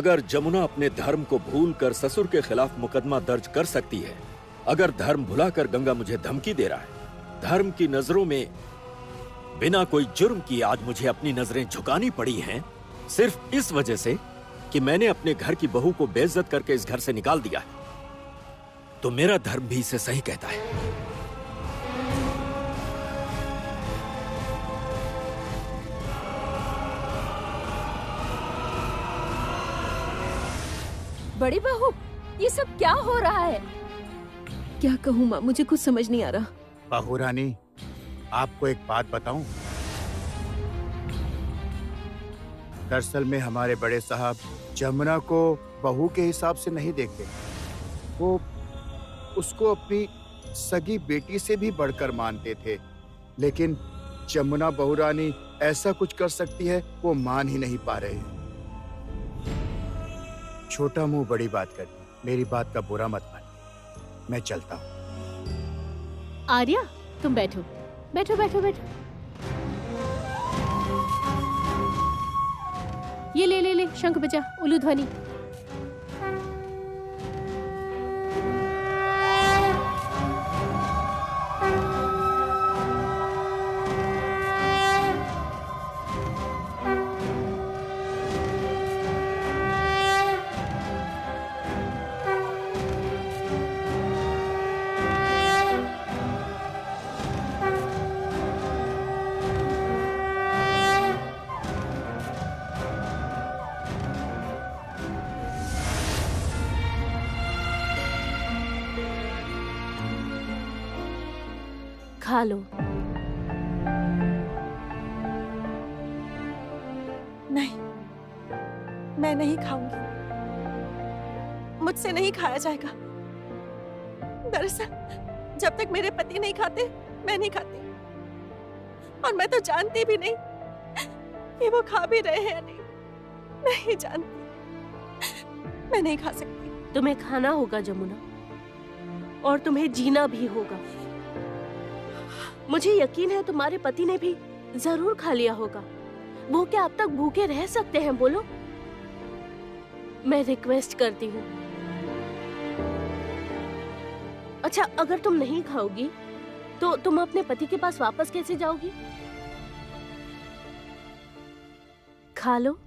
अगर जमुना अपने धर्म को भूलकर ससुर के खिलाफ मुकदमा दर्ज कर सकती है, अगर धर्म भुलाकर गंगा मुझे धमकी दे रहा है, धर्म की नजरों में बिना कोई जुर्म किए आज मुझे अपनी नजरें झुकानी पड़ी हैं, सिर्फ इस वजह से कि मैंने अपने घर की बहू को बेइज्जत करके इस घर से निकाल दिया है, तो मेरा धर्म भी इसे सही कहता है। बड़ी बहू, ये सब क्या हो रहा है? क्या कहूँ माँ, मुझे कुछ समझ नहीं आ रहा। बहू रानी, आपको एक बात बताऊं? दरअसल में हमारे बड़े साहब जमुना को बहू के हिसाब से नहीं देखते। वो उसको अपनी सगी बेटी से भी बढ़कर मानते थे, लेकिन जमुना बहू रानी ऐसा कुछ कर सकती है वो मान ही नहीं पा रहे हैं। छोटा मुंह बड़ी बात करती, मेरी बात का बुरा मत मानिए, मैं चलता हूँ। आर्या, तुम बैठो बैठो बैठो बैठो। ये ले ले ले, शंख बजा, उल्लू ध्वनि। खा लो। नहीं, मैं नहीं खाऊंगी, मुझसे नहीं खाया जाएगा। दरअसल जब तक मेरे पति नहीं खाते, मैं नहीं खाती, और मैं तो जानती भी नहीं कि वो खा भी रहे हैं या नहीं जानती। मैं नहीं खा सकती। तुम्हें खाना होगा जमुना, और तुम्हें जीना भी होगा। मुझे यकीन है तुम्हारे पति ने भी जरूर खा लिया होगा। वो क्या अब तक भूखे रह सकते हैं, बोलो? मैं रिक्वेस्ट करती हूँ। अच्छा, अगर तुम नहीं खाओगी तो तुम अपने पति के पास वापस कैसे जाओगी? खा लो।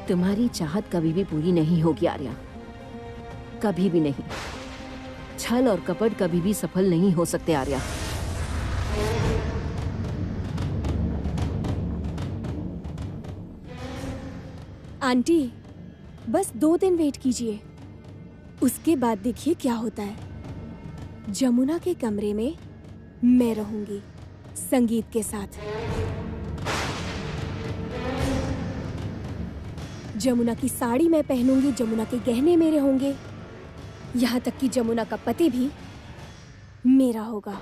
तुम्हारी चाहत कभी भी पूरी नहीं होगी आर्या, कभी भी नहीं। छल और कपट कभी भी सफल नहीं हो सकते आर्या। आंटी, बस 2 दिन वेट कीजिए, उसके बाद देखिए क्या होता है। जमुना के कमरे में मैं रहूंगी संगीत के साथ। जमुना की साड़ी मैं पहनूंगी, जमुना के गहने मेरे होंगे, यहाँ तक कि जमुना का पति भी मेरा होगा।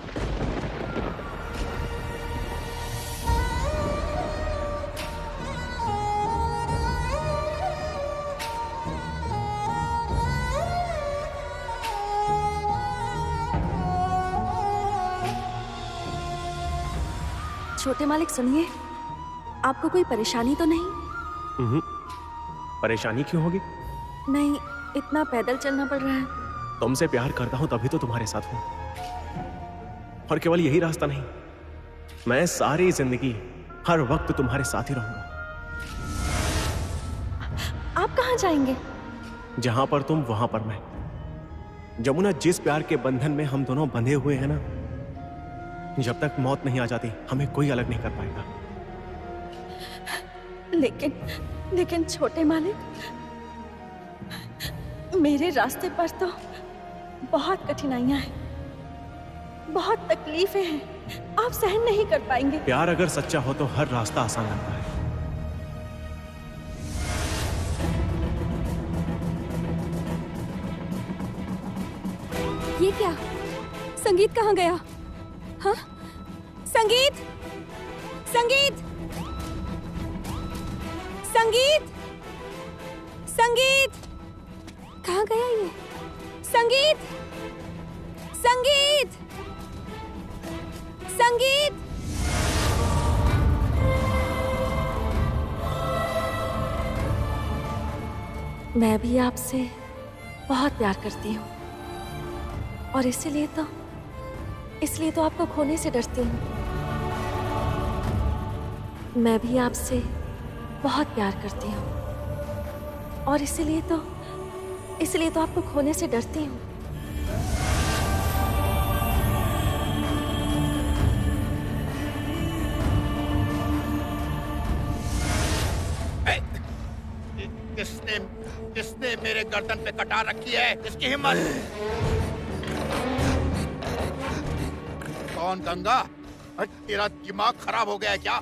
छोटे मालिक सुनिए, आपको कोई परेशानी तो नहीं? परेशानी क्यों होगी? नहीं, इतना पैदल चलना पड़ रहा है। तुमसे प्यार करता हूं तभी तो तुम्हारे साथ हूं, और केवल यही रास्ता नहीं, मैं सारी जिंदगी हर वक्त तुम्हारे साथ ही रहूंगा। आप कहाँ जाएंगे? जहां पर तुम वहां पर मैं। जमुना, जिस प्यार के बंधन में हम दोनों बंधे हुए हैं ना, जब तक मौत नहीं आ जाती हमें कोई अलग नहीं कर पाएगा। लेकिन छोटे मालिक, मेरे रास्ते पर तो बहुत कठिनाइयां हैं। बहुत तकलीफें हैं, आप सहन नहीं कर पाएंगे। प्यार अगर सच्चा हो तो हर रास्ता आसान लगता है। ये क्या? संगीत कहाँ गया? हाँ? संगीत! संगीत! संगीत! संगीत! कहाँ गया ये? संगीत! संगीत! संगीत! मैं भी आपसे बहुत प्यार करती हूँ और इसलिए तो आपको खोने से डरती हूँ। मैं भी आपसे बहुत प्यार करती हूँ और इसलिए तो आपको खोने से डरती हूँ। किसने मेरे गर्दन पे कटार रखी है? इसकी हिम्मत? कौन गंगा? तेरा दिमाग खराब हो गया है क्या?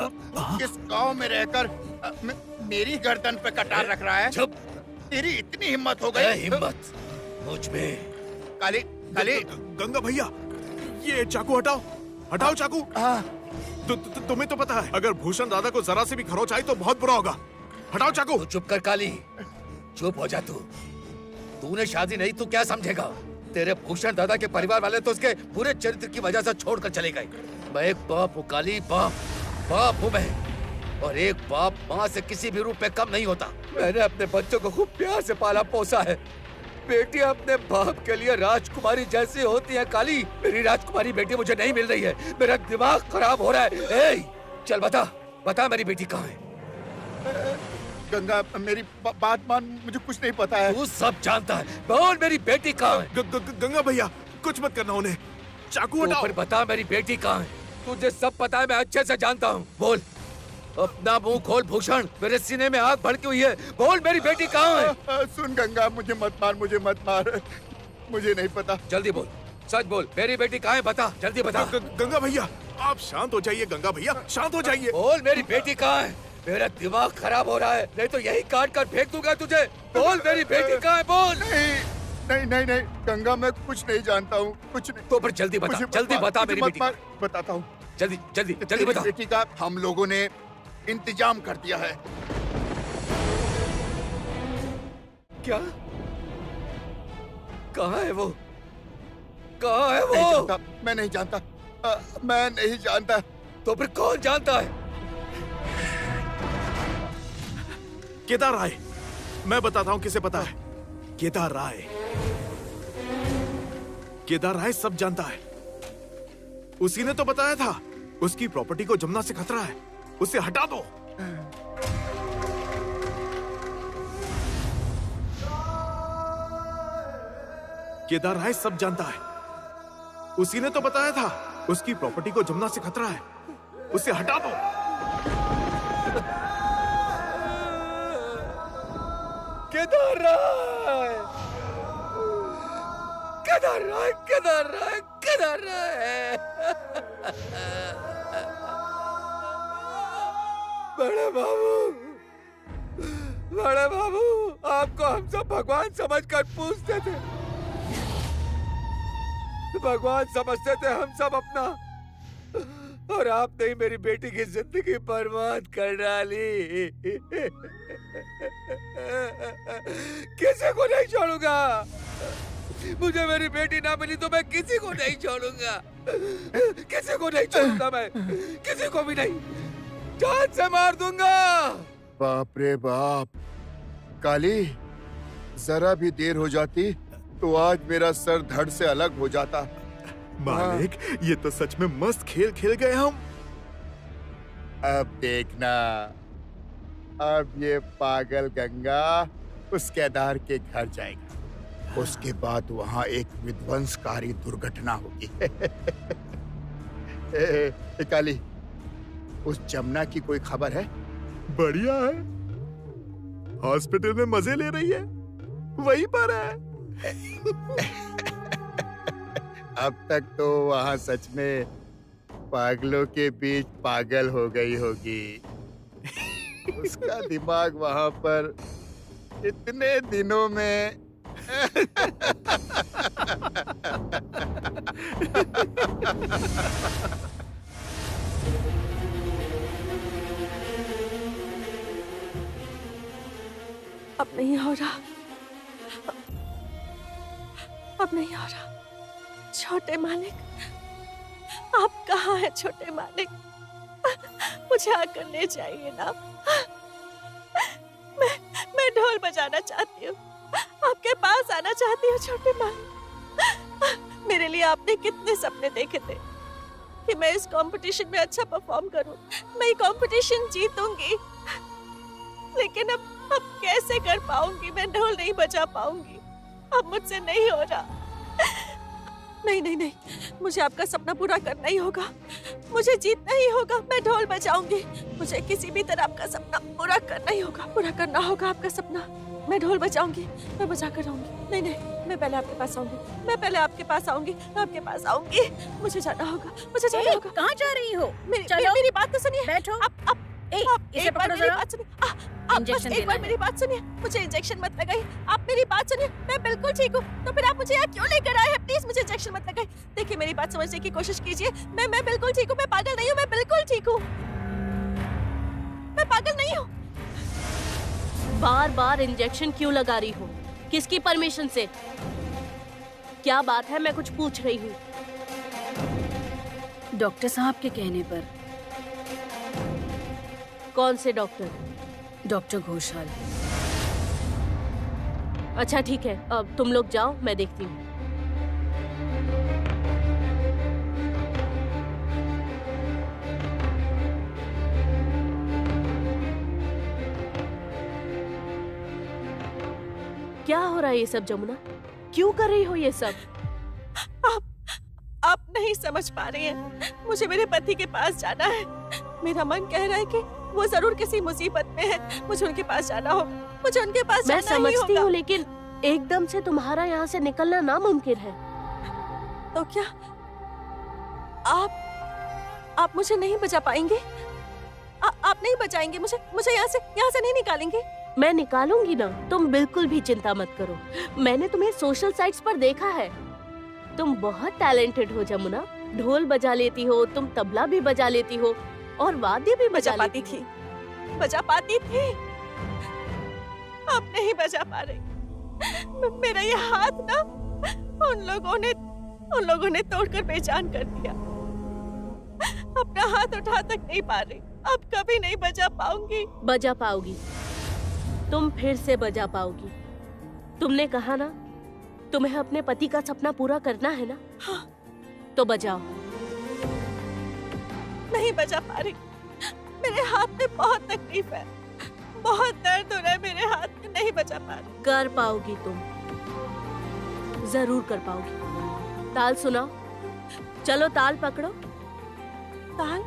किस गांव में रहकर मेरी गर्दन पे कटार रख रहा है? चुप! तेरी इतनी हिम्मत हो गई? हिम्मत मुझ में। काली काली गंगा भैया, ये चाकू हटाओ, हटाओ चाकू। तुम्हें तो पता है, अगर भूषण दादा को जरा से भी खरोच आई तो बहुत बुरा होगा। हटाओ चाकू। चुप कर काली, चुप हो जा तू। तूने शादी नहीं, तू क्या समझेगा? तेरे भूषण दादा के परिवार वाले तो उसके पूरे चरित्र की वजह से छोड़कर चले गए। मैं एक बाप हूँ काली, बाप हूँ मैं, और एक बाप माँ से किसी भी रूप में कम नहीं होता। मैंने अपने बच्चों को खूब प्यार से पाला पोसा है। बेटियां अपने बाप के लिए राजकुमारी जैसी होती है काली। मेरी राजकुमारी बेटी मुझे नहीं मिल रही है, मेरा दिमाग खराब हो रहा है। चल बता मेरी बेटी कहाँ है? गंगा, मेरी बात मान, मुझे कुछ नहीं पता है। तू सब जानता है, बोल मेरी बेटी कहाँ है? गंगा भैया, कुछ मत करना उन्हें, चाकू हटाओ। फिर बता मेरी बेटी कहाँ है? तुझे सब पता है, मैं अच्छे से जानता हूँ। बोल, अपना मुंह खोल भूषण, मेरे सीने में आग भड़की हुई है। बोल मेरी बेटी कहाँ है? सुन गंगा, मुझे मत मार, मुझे नहीं पता। जल्दी बोल, सच बोल, मेरी बेटी कहाँ है? बता, जल्दी बता। गंगा भैया, आप शांत हो जाइए। गंगा भैया, शांत हो जाइए। बोल मेरी बेटी कहाँ है? मेरा दिमाग खराब हो रहा है, नहीं तो यही काट कर फेंक दूंगा तुझे। बोल मेरी बेटी कहाँ है? बोल। नहीं गंगा, मैं कुछ नहीं जानता हूँ, कुछ नहीं। तो फिर जल्दी बता मेरी बेटी। बताता हूँ, जल्दी बता। बेटी का हम लोगों ने इंतजाम कर दिया है। क्या? कहाँ है वो? कहाँ है वो? मैं नहीं जानता। तो फिर कौन जानता है? केदार राय। मैं बताता हूँ किसे पता है। केदार राय सब जानता है। उसी ने तो बताया था उसकी प्रॉपर्टी को जमना से खतरा है, उसे हटा दो। केदार राय सब जानता है। उसी ने तो बताया था उसकी प्रॉपर्टी को जमना से खतरा है, उसे हटा दो। केदार राय। बड़े बाबू, आपको हम सब भगवान समझकर पूछते थे। भगवान समझते थे हम सब अपना, और आपने ही मेरी बेटी की जिंदगी बर्बाद कर डाली। किसी को नहीं छोड़ूंगा। मुझे मेरी बेटी ना मिली तो मैं किसी को नहीं छोड़ूंगा। मैं किसी को भी नहीं, जान से मार दूंगा। बाप रे बाप, काली, जरा भी देर हो जाती तो आज मेरा सर धड़ से अलग हो जाता। मालिक, ये तो सच में मस्त खेल खेल गए हम। अब देखना, अब ये पागल गंगा उस केदार के घर जाएगा। उसके बाद वहाँ एक विध्वंसकारी दुर्घटना होगी। काली, उस जमुना की कोई खबर है? बढ़िया है, हॉस्पिटल में मजे ले रही है, वहीं पर है। अब तक तो वहाँ सच में पागलों के बीच पागल हो गई होगी। उसका दिमाग वहाँ पर इतने दिनों में अब नहीं हो रहा, अब नहीं हो रहा। छोटे मालिक, आप कहाँ हैं छोटे मालिक? मुझे आकर ले जाइए ना। मैं ढोल बजाना चाहती हूँ, आपके पास आना चाहती हूँ छोटे मालिक। मेरे लिए आपने कितने सपने देखे थे कि मैं इस कंपटीशन में अच्छा परफॉर्म करूं, मैं ये कंपटीशन जीतूंगी। लेकिन अब कैसे कर पाऊंगी? मैं ढोल नहीं बजा पाऊंगी, अब मुझसे नहीं हो रहा। नहीं नहीं नहीं, मुझे आपका सपना पूरा करना ही होगा, मुझे जीतना ही होगा। मैं ढोल बजाऊंगी, मुझे किसी भी तरह आपका सपना पूरा करना ही होगा, पूरा करना होगा आपका सपना। मैं ढोल बजाऊंगी, मैं बजा कर आऊंगी। नहीं नहीं, मैं पहले आपके पास आऊंगी, मैं पहले आपके पास आऊंगी, मैं आपके पास आऊंगी। मुझे जाना होगा, मुझे जाना होगा। कहाँ जा रही हो? मेरी बात तो सुनिए। बैठो। आप इसे एक बार पकड़ो मेरी जरा। बात सुनिए। आप बस इंजेक्शन एक बार देना मेरी बात सुनिए, मुझे इंजेक्शन मत लगाइए। आप मेरी बात सुनिए, मैं बिल्कुल ठीक हूँ, तो फिर आप मुझे यहाँ क्यों लेकर आए हैं? प्लीज मुझे इंजेक्शन मत लगाइए। देखिए मेरी बात समझने की कोशिश कीजिए, मैं बिल्कुल ठीक हूँ, मैं पागल नहीं हूँ, मैं बिल्कुल ठीक हूँ, मैं पागल नहीं हूँ। बार बार इंजेक्शन क्यों लगा रही हो? किसकी परमिशन से? क्या बात है? मैं कुछ पूछ रही हूँ। डॉक्टर साहब के कहने पर। कौन से डॉक्टर? डॉक्टर घोषाल। अच्छा ठीक है, अब तुम लोग जाओ, मैं देखती हूँ। क्या हो रहा है ये सब जमुना? क्यों कर रही हो ये सब? आप नहीं समझ पा रही हैं, मुझे मेरे पति के पास जाना है। मेरा मन कह रहा है कि वो जरूर किसी मुसीबत में है, मुझे उनके पास जाना होगा, मुझे उनके पास मैं जाना ही समझती होगा। हूँ, लेकिन एकदम से तुम्हारा यहाँ से निकलना नामुमकिन है। तो क्या आप मुझे नहीं बचा पाएंगे? आप नहीं बचाएंगे मुझे यहाँ से नहीं निकालेंगे? मैं निकालूंगी ना, तुम बिल्कुल भी चिंता मत करो। मैंने तुम्हें सोशल साइट्स पर देखा है, तुम बहुत टैलेंटेड हो जमुना। ढोल बजा लेती हो, तुम तबला भी बजा लेती हो और वाद्य भी बजा पाती थी, बजा पाती थी। अब नहीं बजा पा रही। मेरा ये हाथ ना उन लोगों ने तोड़कर बेजान कर दिया। अपना हाथ उठा तक नहीं पा रही, अब कभी नहीं बजा पाऊंगी। बजा पाओगी, तुम फिर से बजा पाओगी। तुमने कहा ना तुम्हें अपने पति का सपना पूरा करना है ना? हाँ। तो बजाओ। नहीं बजा पा रही, मेरे हाथ में बहुत तकलीफ है, बहुत दर्द हो रहा है मेरे हाथ में, नहीं बजा पा रही। कर पाओगी तुम, जरूर कर पाओगी। ताल सुनाओ, चलो ताल पकड़ो। ताल?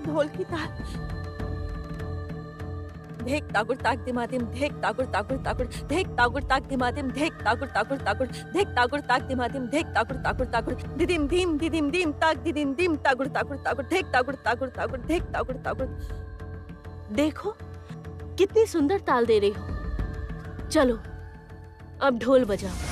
ढोल की ताल। धेक तागुर ताक दिमादिम, धेक तागुर तागुर तागुर, धेक तागुर ताक दिमादिम, धेक तागुर तागुर तागुर, धेक तागुर ताक दिमादिम, धेक तागुर तागुर तागुर, दिदिम दीम ताक दिदिम दीम तागुर तागुर तागुर, धेक तागुर तागुर तागुर, धेक तागुर तागुर। देखो कितनी सुंदर ताल दे रही हो। चलो अब ढोल बजाओ।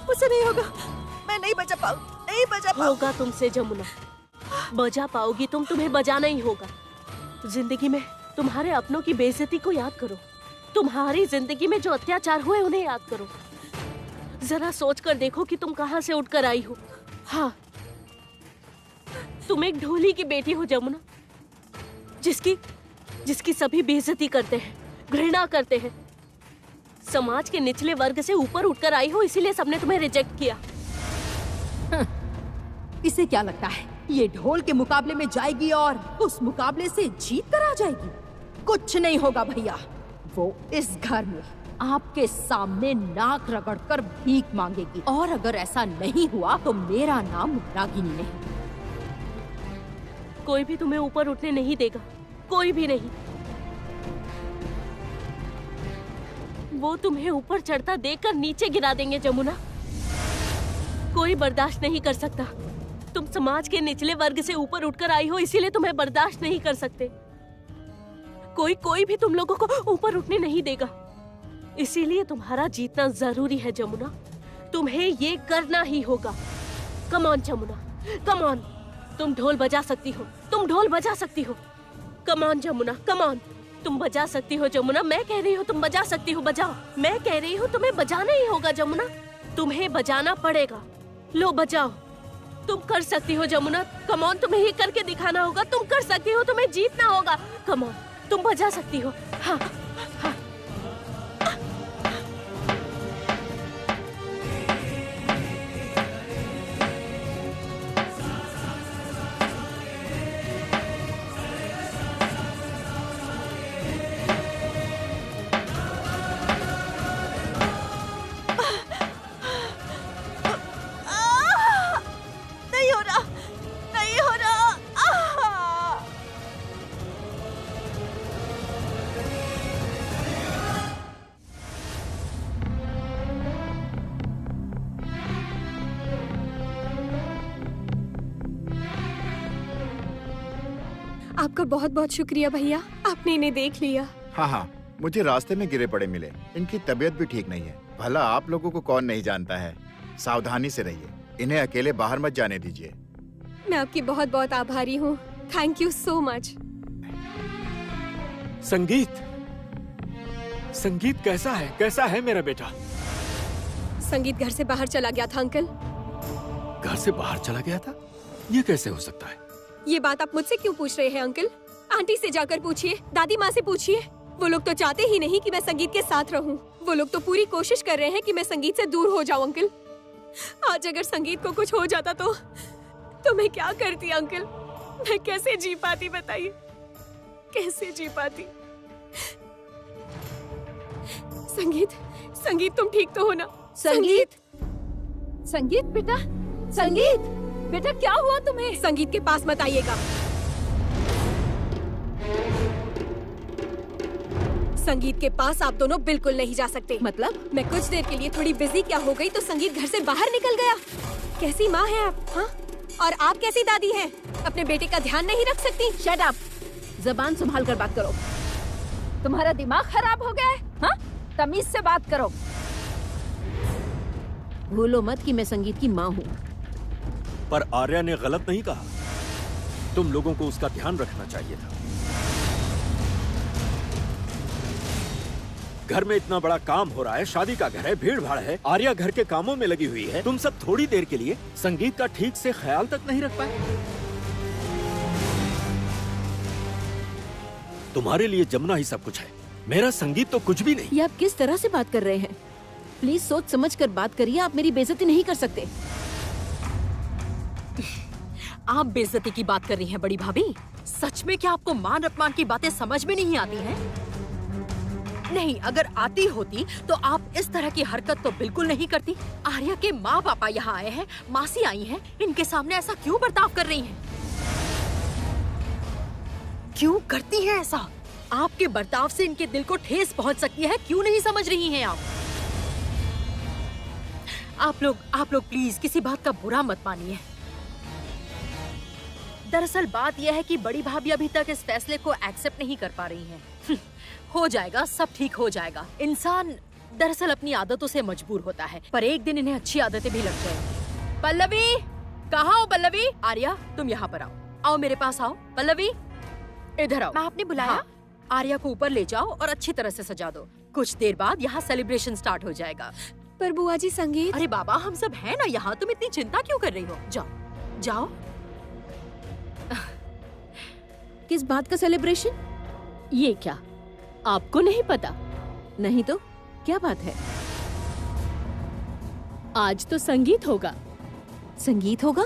मुझसे नहीं होगा, मैं नहीं बजा पाऊंगी, नहीं बजा पाऊंगी। होगा तुमसे जमुना, बजा पाओगी तुम, तुम्हें बजाना ही होगा। जिंदगी में तुम्हारे अपनों की बेइज्जती को याद करो, तुम्हारी जिंदगी में जो अत्याचार हुए उन्हें याद करो। जरा सोच कर देखो कि तुम कहाँ से उठकर आई हो। हाँ, तुम एक ढोली की बेटी हो जमुना, जिसकी सभी बेइज्जती करते हैं, घृणा करते हैं। समाज के निचले वर्ग से ऊपर उठकर आई हो, इसीलिए सबने तुम्हें रिजेक्ट किया। इसे क्या लगता है ये ढोल के मुकाबले में जाएगी और उस मुकाबले से जीत कर आ जाएगी? कुछ नहीं होगा भैया। वो इस घर में आपके सामने नाक रगड़कर भीख मांगेगी, और अगर ऐसा नहीं हुआ तो मेरा नाम रागिनी नहीं। कोई भी तुम्हें ऊपर उठने नहीं देगा, कोई भी नहीं। वो तुम्हें ऊपर चढ़ता देखकर नीचे गिरा देंगे जमुना। कोई बर्दाश्त नहीं कर सकता। तुम समाज के निचले वर्ग से ऊपर उठकर आई हो, इसीलिए तुम्हें बर्दाश्त नहीं कर सकते। कोई भी तुम लोगों को ऊपर उठने नहीं देगा। इसीलिए तुम्हारा जीतना जरूरी है जमुना। तुम्हें ये करना ही होगा। Come on Jamuna, come on. तुम ढोल बजा सकती हो, तुम ढोल बजा सकती हो। Come on Jamuna, come on. तुम बजा सकती हो जमुना। मैं कह रही हूँ तुम बजा सकती हो, बजाओ। मैं कह रही हूँ तुम्हें बजाना ही होगा जमुना। तुम्हें बजाना पड़ेगा। लो बजाओ। तुम कर सकती हो जमुना। कम ऑन, तुम्हें ही करके दिखाना होगा। तुम कर सकती हो, तुम्हें जीतना होगा। कम ऑन, तुम बजा सकती हो। हाँ हाँ। नहीं हो रहा, नहीं हो रहा। आपका बहुत बहुत शुक्रिया भैया, आपने इन्हें देख लिया। हाँ हाँ, मुझे रास्ते में गिरे पड़े मिले। इनकी तबीयत भी ठीक नहीं है। भला आप लोगों को कौन नहीं जानता है। सावधानी से रहिए, इन्हें अकेले बाहर मत जाने दीजिए। मैं आपकी बहुत बहुत आभारी हूँ। Thank you so much. संगीत, संगीत कैसा है? कैसा है मेरा बेटा? संगीत घर से बाहर चला गया था अंकल। घर से बाहर चला गया था? ये कैसे हो सकता है? ये बात आप मुझसे क्यों पूछ रहे हैं अंकल? आंटी से जाकर पूछिए, दादी माँ से पूछिए। वो लोग तो चाहते ही नहीं कि मैं संगीत के साथ रहूं। वो लोग तो पूरी कोशिश कर रहे हैं कि मैं संगीत से दूर हो जाऊं अंकल। आज अगर संगीत को कुछ हो जाता तो मैं क्या करती अंकल? मैं कैसे जी पाती बताइए, कैसे जी पाती? संगीत, संगीत तुम ठीक तो हो ना? संगीत, संगीत बेटा, संगीत बेटा क्या हुआ तुम्हें? संगीत के पास मत आइएगा। संगीत के पास आप दोनों बिल्कुल नहीं जा सकते। मतलब? मैं कुछ देर के लिए थोड़ी बिजी क्या हो गई तो संगीत घर से बाहर निकल गया। कैसी माँ है आप? हाँ? और आप कैसी दादी हैं? अपने बेटे का ध्यान नहीं रख सकती? शट अप, जबान संभाल कर बात करो। तुम्हारा दिमाग खराब हो गया है? हाँ? तमीज से बात करो। भूलो मत कि मैं संगीत की माँ हूँ। पर आर्या ने गलत नहीं कहा। तुम लोगों को उसका ध्यान रखना चाहिए था। घर में इतना बड़ा काम हो रहा है, शादी का घर है, भीड़ भाड़ है, आर्या घर के कामों में लगी हुई है। तुम सब थोड़ी देर के लिए संगीत का ठीक से ख्याल तक नहीं रख पाए। तुम्हारे लिए जमुना ही सब कुछ है, मेरा संगीत तो कुछ भी नहीं। ये आप किस तरह से बात कर रहे हैं? प्लीज सोच समझ कर बात करिए। आप मेरी बेइज्जती नहीं कर सकते। आप बेइज्जती की बात कर रही हैं बड़ी भाभी? सच में क्या आपको मान अपमान की बातें समझ में नहीं आती हैं? नहीं, अगर आती होती तो आप इस तरह की हरकत तो बिल्कुल नहीं करती। आर्या के माँ पापा यहाँ आए हैं, मासी आई हैं, इनके सामने ऐसा क्यों बर्ताव कर रही हैं? क्यों करती हैं ऐसा? आपके बर्ताव से इनके दिल को ठेस पहुँच सकती है, क्यों नहीं समझ रही हैं आप? आप लोग प्लीज किसी बात का बुरा मत मानिए। दरअसल बात यह है कि बड़ी भाभी अभी तक इस फैसले को एक्सेप्ट नहीं कर पा रही हैं। हो जाएगा, सब ठीक हो जाएगा। इंसान दरअसल अपनी आदतों से मजबूर होता है, पर एक दिन इन्हें अच्छी आदतें भी लग जाएंगी। पल्लवी, कहाँ हो पल्लवी? आर्या, तुम यहाँ पर आओ, आओ मेरे पास आओ। पल्लवी, इधर आओ। आपने बुलाया? हाँ, आर्या को ऊपर ले जाओ और अच्छी तरह से सजा दो। कुछ देर बाद यहाँ सेलिब्रेशन स्टार्ट हो जाएगा। पर बुआ जी संगीत। अरे बाबा, हम सब हैं ना यहाँ, तुम इतनी चिंता क्यों कर रही हो? जाओ जाओ। किस बात का सेलिब्रेशन? ये क्या आपको नहीं पता? नहीं तो क्या बात है? आज तो संगीत होगा। संगीत होगा?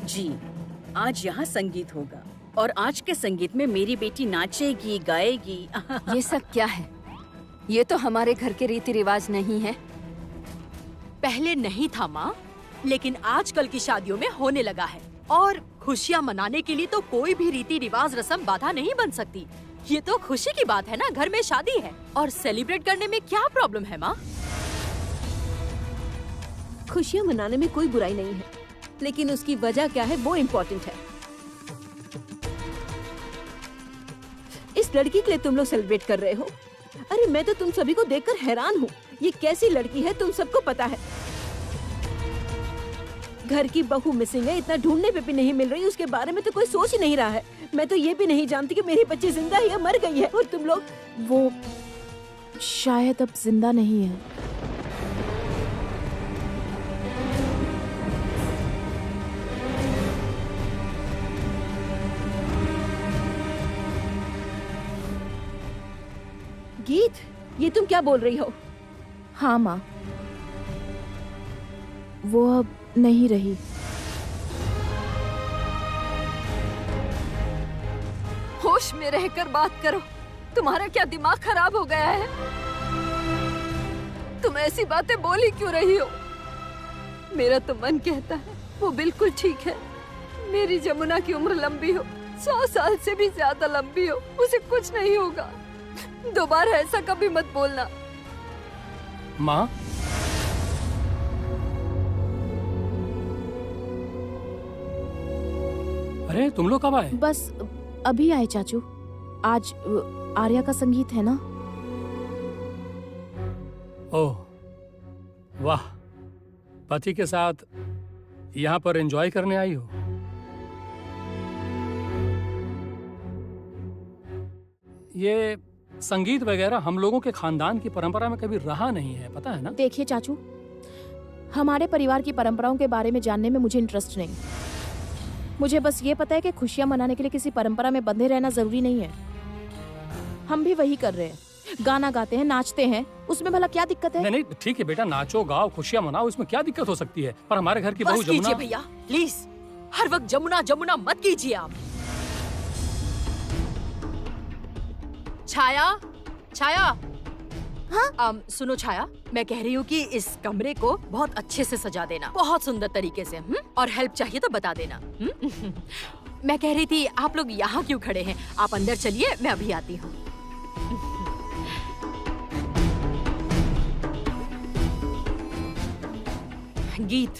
जी, आज यहाँ संगीत होगा और आज के संगीत में मेरी बेटी नाचेगी, गाएगी। ये सब क्या है? ये तो हमारे घर के रीति रिवाज नहीं है। पहले नहीं था माँ, लेकिन आजकल की शादियों में होने लगा है। और खुशियाँ मनाने के लिए तो कोई भी रीति रिवाज रस्म बाधा नहीं बन सकती। ये तो खुशी की बात है ना, घर में शादी है और सेलिब्रेट करने में क्या प्रॉब्लम है माँ? खुशियाँ मनाने में कोई बुराई नहीं है, लेकिन उसकी वजह क्या है वो इम्पोर्टेंट है। इस लड़की के लिए तुम लोग सेलिब्रेट कर रहे हो। अरे मैं तो तुम सभी को देखकर हैरान हूँ। ये कैसी लड़की है तुम सबको पता है। घर की बहू मिसिंग है, इतना ढूंढने पे भी नहीं मिल रही, उसके बारे में तो कोई सोच ही नहीं रहा है। मैं तो ये भी नहीं जानती कि मेरी बच्ची जिंदा है या मर गई है। और तुम लोग वो शायद अब जिंदा नहीं है। गीत, ये तुम क्या बोल रही हो? हाँ माँ, वो अब नहीं रही। होश में रहकर बात करो। तुम्हारा क्या दिमाग खराब हो गया है? तुम ऐसी बातें बोली क्यों रही हो? मेरा तो मन कहता है वो बिल्कुल ठीक है। मेरी जमुना की उम्र लंबी हो, 100 साल से भी ज्यादा लंबी हो, उसे कुछ नहीं होगा। दोबारा ऐसा कभी मत बोलना। माँ, अरे तुम लोग कब आए? बस अभी आए चाचू। आज आर्या का संगीत है ना। ओह वाह, पति के साथ यहाँ पर एंजॉय करने आई हो। ये संगीत वगैरह हम लोगों के खानदान की परंपरा में कभी रहा नहीं है, पता है ना? देखिए चाचू, हमारे परिवार की परंपराओं के बारे में जानने में मुझे इंटरेस्ट नहीं। मुझे बस ये पता है कि खुशियां मनाने के लिए किसी परंपरा में बंधे रहना जरूरी नहीं है। हम भी वही कर रहे हैं, गाना गाते हैं, नाचते हैं, उसमें भला क्या दिक्कत है? नहीं, ठीक है बेटा, नाचो गाओ, खुशियां मनाओ, इसमें क्या दिक्कत हो सकती है? पर हमारे घर की बहू बस कीजिए जमुना। भैया, प्लीज। हर वक्त जमुना जमुना मत कीजिए आप। छाया, छाया। हाँ? सुनो छाया, मैं कह रही हूँ कि इस कमरे को बहुत अच्छे से सजा देना, बहुत सुंदर तरीके से। और हेल्प चाहिए तो बता देना। मैं कह रही थी आप लोग यहाँ क्यों खड़े हैं? आप अंदर चलिए, मैं अभी आती हूँ। गीत,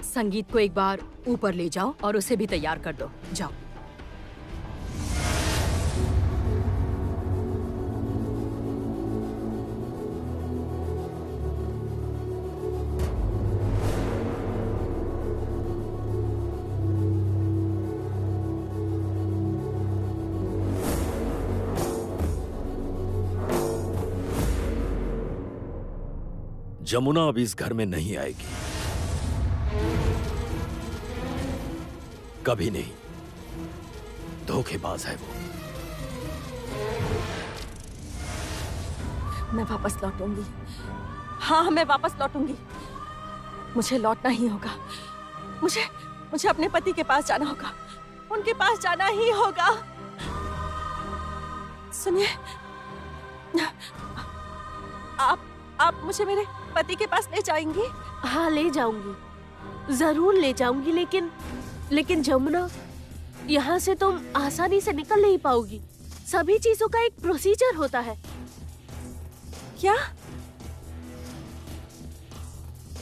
संगीत को एक बार ऊपर ले जाओ और उसे भी तैयार कर दो। जाओ। जमुना अब इस घर में नहीं आएगी, कभी नहीं। धोखेबाज है वो। मैं वापस लौटूंगी। हाँ, मैं वापस लौटूंगी। मुझे लौटना ही होगा। मुझे अपने पति के पास जाना होगा। उनके पास जाना ही होगा। सुनिए, आप मुझे मेरे पति के पास ले जाएंगी? हाँ, ले जाऊंगी, जरूर ले जाऊंगी, लेकिन जमुना, यहाँ से तुम आसानी से निकल नहीं पाओगी। सभी चीजों का एक प्रोसीजर होता है। क्या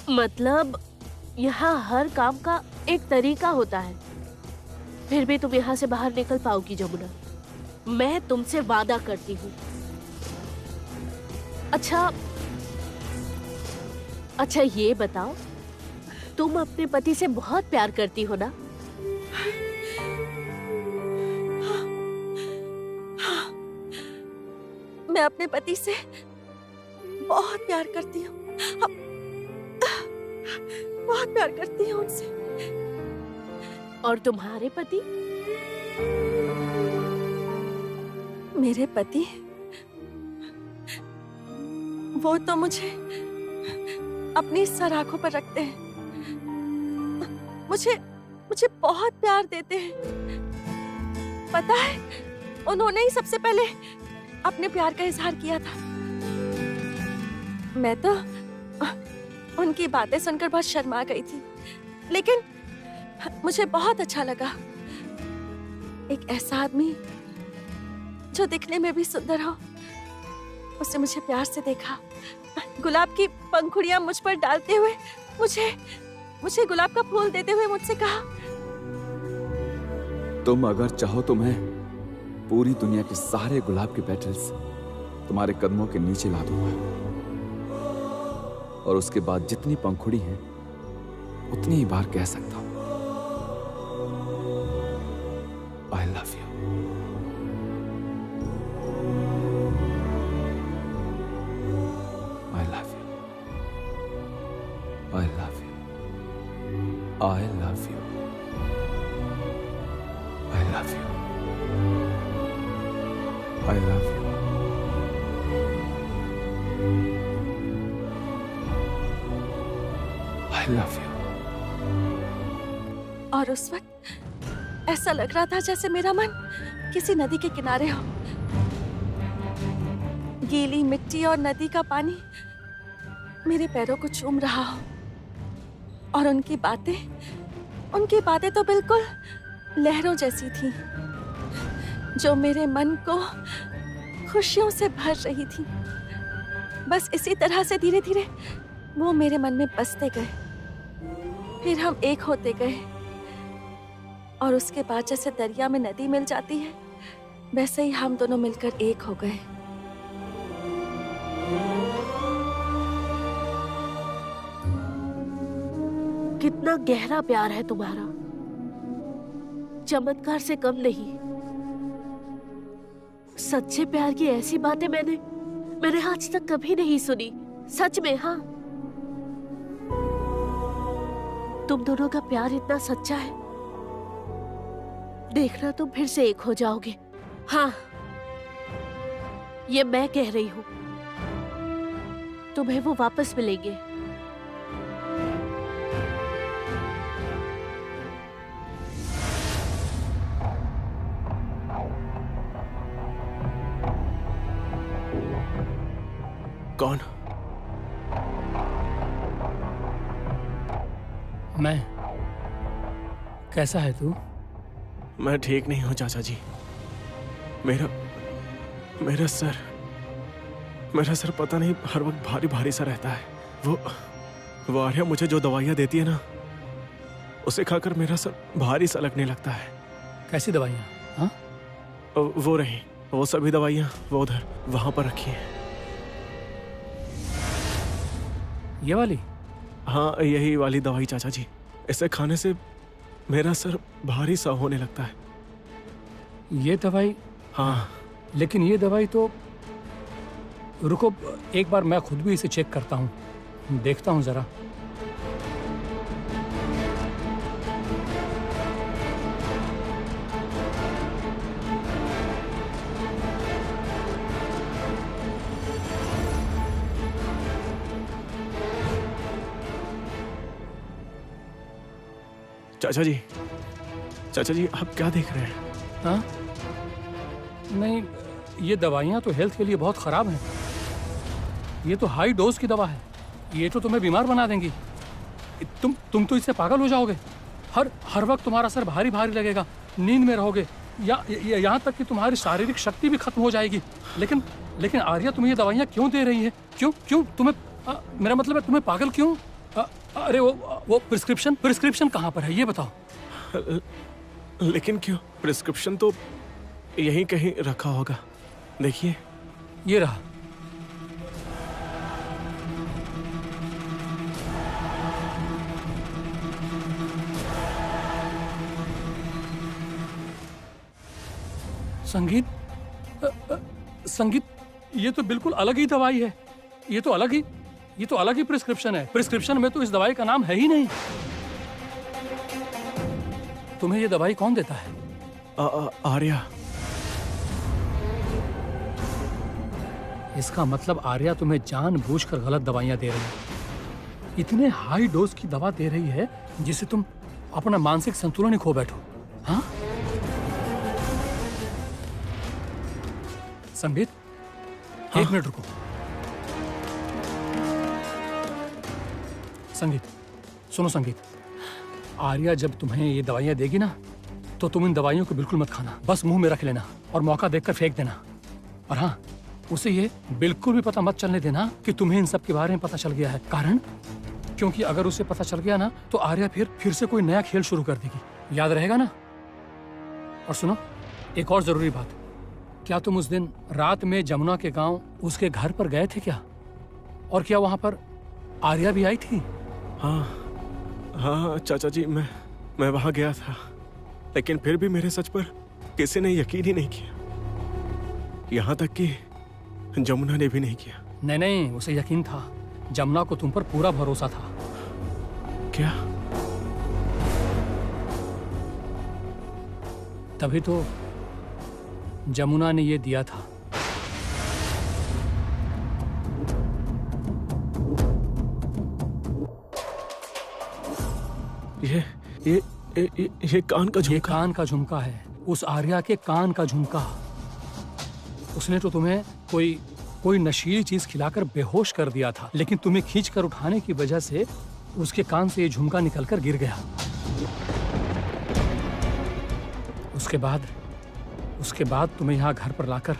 मतलब, यहाँ हर काम का एक तरीका होता है। फिर भी तुम यहाँ से बाहर निकल पाओगी जमुना, मैं तुमसे वादा करती हूँ। अच्छा ये बताओ, तुम अपने पति से बहुत प्यार करती हो ना? हाँ, मैं अपने पति से बहुत प्यार करती हूँ। बहुत प्यार करती हूँ उनसे। और तुम्हारे पति? मेरे पति वो तो मुझे अपनी सर आंखों पर रखते हैं, मुझे मुझे बहुत प्यार देते हैं। पता है, उन्होंने ही सबसे पहले अपने प्यार का इजहार किया था। मैं तो उनकी बातें सुनकर बहुत शर्मा गई थी, लेकिन मुझे बहुत अच्छा लगा। एक ऐसा आदमी जो दिखने में भी सुंदर हो, उसने मुझे प्यार से देखा। गुलाब की पंखुड़ियां मुझ पर डालते हुए मुझे गुलाब का फूल देते हुए मुझसे कहा, तुम अगर चाहो तो मैं पूरी दुनिया के सारे गुलाब के पेटल्स तुम्हारे कदमों के नीचे ला दूंगा, और उसके बाद जितनी पंखुड़ी है उतनी ही बार कह सकता हूं, I love you. I love you. I love you. I love you. I love you. I love you. I love you. और उस वक्त ऐसा लग रहा था जैसे मेरा मन किसी नदी के किनारे हो। गीली मिट्टी और नदी का पानी मेरे पैरों को चूम रहा हो, और उनकी बातें तो बिल्कुल लहरों जैसी थी, जो मेरे मन को खुशियों से भर रही थी। बस इसी तरह से धीरे धीरे वो मेरे मन में बसते गए, फिर हम एक होते गए, और उसके बाद जैसे दरिया में नदी मिल जाती है, वैसे ही हम दोनों मिलकर एक हो गए। कितना गहरा प्यार है तुम्हारा, चमत्कार से कम नहीं। सच्चे प्यार की ऐसी बातें मैंने आज तक कभी नहीं सुनी, सच में। हाँ, तुम दोनों का प्यार इतना सच्चा है, देखना तुम फिर से एक हो जाओगे। हाँ, ये मैं कह रही हूं, तुम्हें वो वापस मिलेंगे। कौन? मैं। कैसा है तू? मैं ठीक नहीं हूं चाचा जी। मेरा सर पता नहीं हर वक्त भारी भारी सा रहता है। वो आर्या मुझे जो दवाइयां देती है ना, उसे खाकर मेरा सर भारी सा लगने लगता है। कैसी दवाइयां? हाँ? वो रही, वो सभी दवाइयां वो उधर वहां पर रखी हैं। ये वाली? हाँ, यही वाली दवाई चाचा जी। इसे खाने से मेरा सर भारी सा होने लगता है। ये दवाई? हाँ। लेकिन ये दवाई तो, रुको एक बार मैं खुद भी इसे चेक करता हूँ, देखता हूँ जरा। चाचा जी आप क्या देख रहे हैं? हाँ? नहीं, ये दवाइयाँ तो हेल्थ के लिए बहुत खराब हैं। ये तो हाई डोज की दवा है, ये तो तुम्हें बीमार बना देंगी। तुम तो इससे पागल हो जाओगे। हर वक्त तुम्हारा सर भारी भारी लगेगा, नींद में रहोगे, यहाँ तक कि तुम्हारी शारीरिक शक्ति भी खत्म हो जाएगी। लेकिन आर्या, तुम्हें ये दवाइयाँ क्यों दे रही है? क्यों तुम्हें, मेरा मतलब है तुम्हें पागल क्यों? अरे वो प्रिस्क्रिप्शन कहाँ पर है, ये बताओ। लेकिन क्यों? प्रिस्क्रिप्शन तो यहीं कहीं रखा होगा, देखिए। ये रहा। संगीत, ये तो बिल्कुल अलग ही दवाई है। ये तो अलग ही प्रिस्क्रिप्शन है। प्रिस्क्रिप्शन में तो इस दवाई का नाम है ही नहीं। तुम्हें ये दवाई कौन देता है? आर्या। इसका मतलब आर्या तुम्हें जानबूझकर गलत दवाइयां दे रही है। इतने हाई डोज की दवा दे रही है जिससे तुम अपना मानसिक संतुलन ही खो बैठो। हाँ संगीत, हाँ? 1 मिनट रुको। संगीत सुनो संगीत, आर्या जब तुम्हें ये दवाइयां देगी ना तो तुम इन दवाइयों को बिल्कुल मत खाना, बस मुंह में रख लेना और मौका देखकर फेंक देना। और हाँ, उसे ये बिल्कुल भी पता मत चलने देना कि तुम्हें इन सब के बारे में पता चल गया है। कारण क्योंकि अगर उसे पता चल गया ना तो आर्या फिर से कोई नया खेल शुरू कर देगी। याद रहेगा ना? और सुनो, एक और जरूरी बात, क्या तुम उस दिन रात में जमुना के गांव उसके घर पर गए थे क्या? और क्या वहां पर आर्या भी आई थी? हाँ हाँ चाचा जी, मैं वहां गया था, लेकिन फिर भी मेरे सच पर किसी ने यकीन ही नहीं किया, यहाँ तक कि जमुना ने भी नहीं किया। नहीं, उसे यकीन था। जमुना को तुम पर पूरा भरोसा था। क्या? तभी तो जमुना ने ये दिया था। ये कान का झुमका? ये कान का झुमका है, उस आर्या के कान का झुमका। उसने तो तुम्हें कोई नशीली चीज खिलाकर बेहोश कर दिया था, लेकिन तुम्हें खींचकर उठाने की वजह से उसके कान से ये झुमका निकलकर गिर गया। उसके बाद तुम्हें यहाँ घर पर लाकर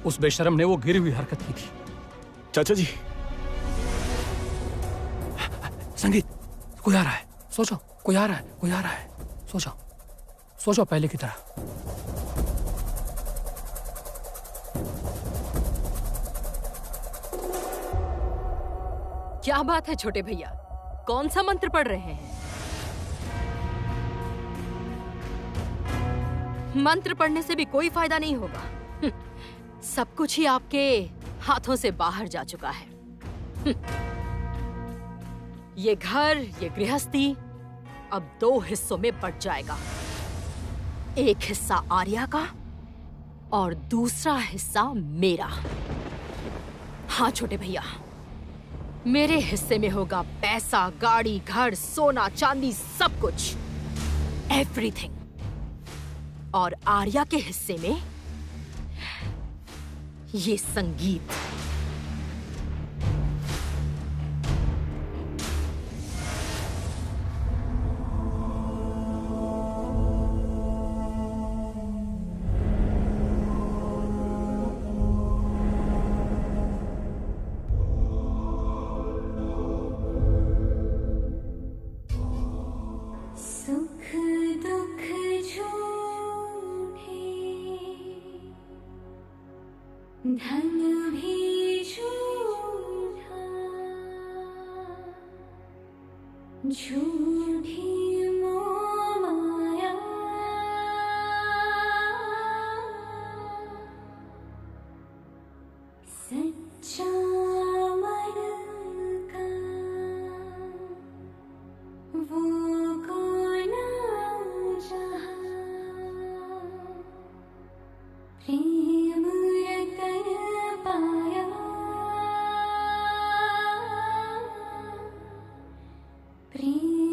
उस बेशर्म ने वो गिरी हुई हरकत की थी। चाचा जी, संगीत, कोई आ रहा है, सोचो, कोई आ रहा है, सोचो पहले की तरह। क्या बात है छोटे भैया, कौन सा मंत्र पढ़ रहे हैं? मंत्र पढ़ने से भी कोई फायदा नहीं होगा। सब कुछ ही आपके हाथों से बाहर जा चुका है। ये घर, ये गृहस्थी अब 2 हिस्सों में बंट जाएगा। एक हिस्सा आर्या का और दूसरा हिस्सा मेरा। हाँ छोटे भैया, मेरे हिस्से में होगा पैसा, गाड़ी, घर, सोना, चांदी, सब कुछ, एवरीथिंग। और आर्या के हिस्से में ये संगीत। धन भी झूठा, झूठी मोह माया, सच्चा मन का वो कौन जहां, प्रेम रतन पाया, प्रेम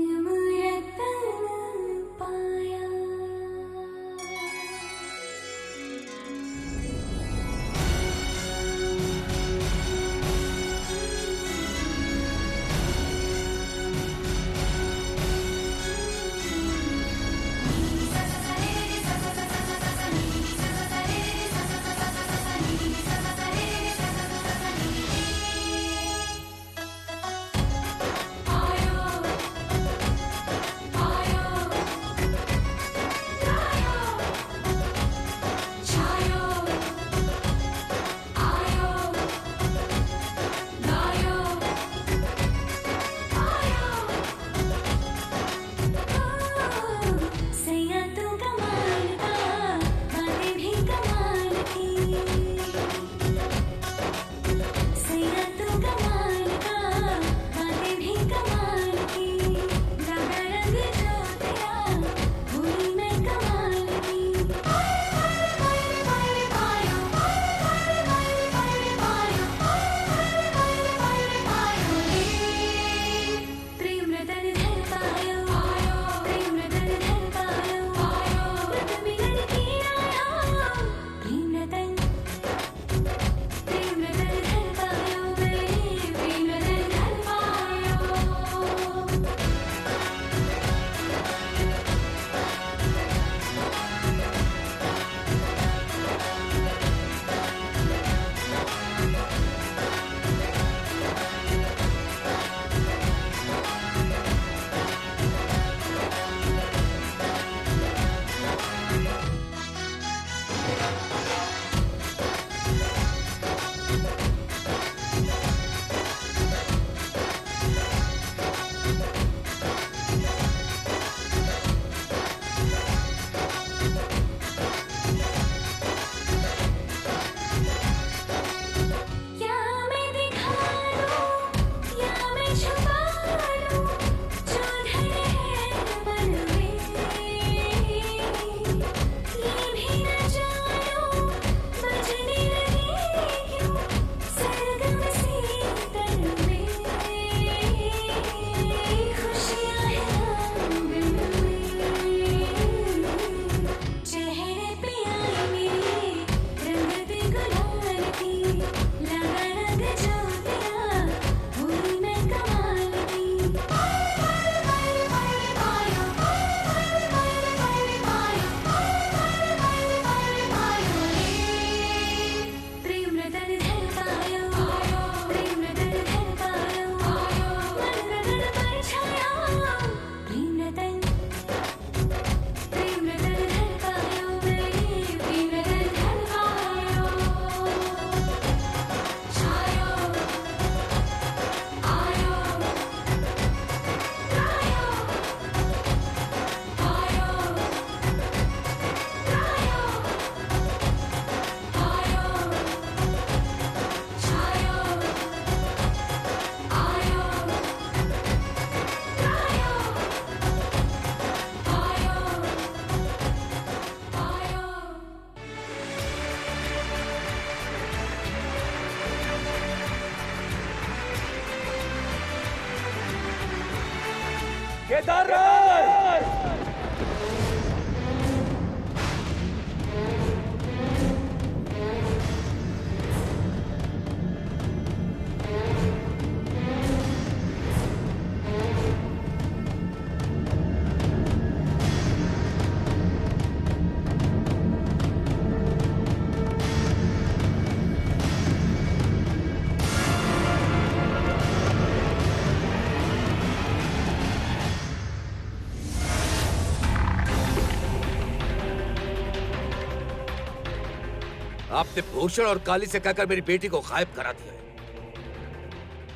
आपने भूषण और काली से कहकर मेरी बेटी को गायब करा दिया है।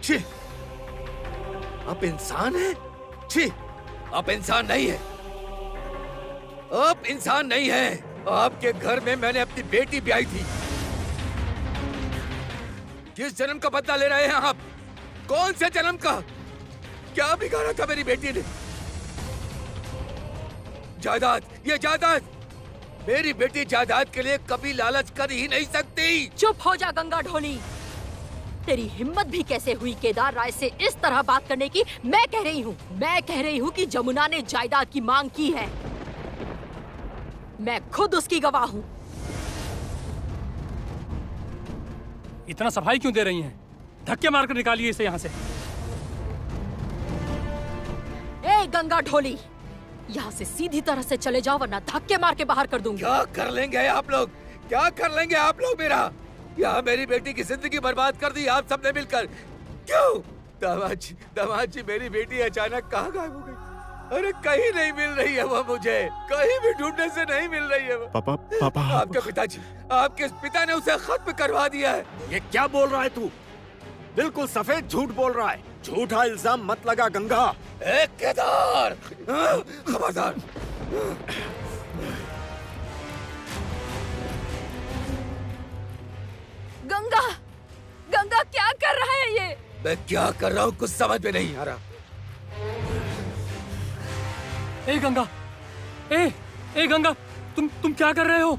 छी! आप इंसान हैं? छी! आप इंसान नहीं है। आप इंसान नहीं है। आपके घर में मैंने अपनी बेटी ब्याही थी। किस जन्म का बदला ले रहे हैं आप? कौन से जन्म का? क्या बिगाड़ा था मेरी बेटी ने? जायदाद, ये जायदाद। मेरी बेटी जायदाद के लिए कभी लालच कर ही नहीं सकती। चुप हो जा गंगा ढोली। तेरी हिम्मत भी कैसे हुई केदार राय से इस तरह बात करने की? मैं कह रही हूँ कि जमुना ने जायदाद की मांग की है। मैं खुद उसकी गवाह हूँ। इतना सफाई क्यों दे रही हैं? धक्के मारकर निकालिए इसे यहाँ से। ए गंगा ढोली, यहाँ से सीधी तरह से चले जाओ वरना धक्के मार के बाहर कर दूंगी। क्या कर लेंगे आप लोग? क्या कर लेंगे आप लोग मेरा? यहाँ मेरी बेटी की जिंदगी बर्बाद कर दी आप सबने मिलकर। क्यों? दामाद जी मेरी बेटी अचानक कहाँ गायब हो गई? अरे कहीं नहीं मिल रही है वो मुझे, कहीं भी ढूंढने से नहीं मिल रही है वो। पापा आपके पिताजी, आपके पिता ने उसे खत्म करवा दिया है। ये क्या बोल रहा है तू? बिल्कुल सफेद झूठ बोल रहा है। झूठा इल्जाम मत लगा गंगा। केदार, खबरदार। गंगा, गंगा क्या कर रहा है ये? मैं क्या कर रहा हूँ कुछ समझ में नहीं आ रहा। ए गंगा, ए गंगा, तुम क्या कर रहे हो?